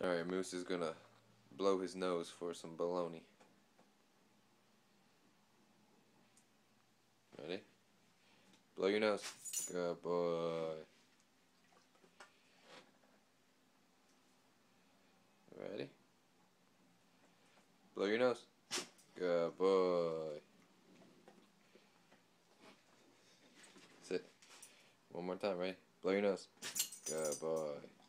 Alright, Moose is gonna blow his nose for some baloney. Ready? Blow your nose. Good boy. Ready? Blow your nose. Good boy. Sit. One more time, ready? Blow your nose. Good boy.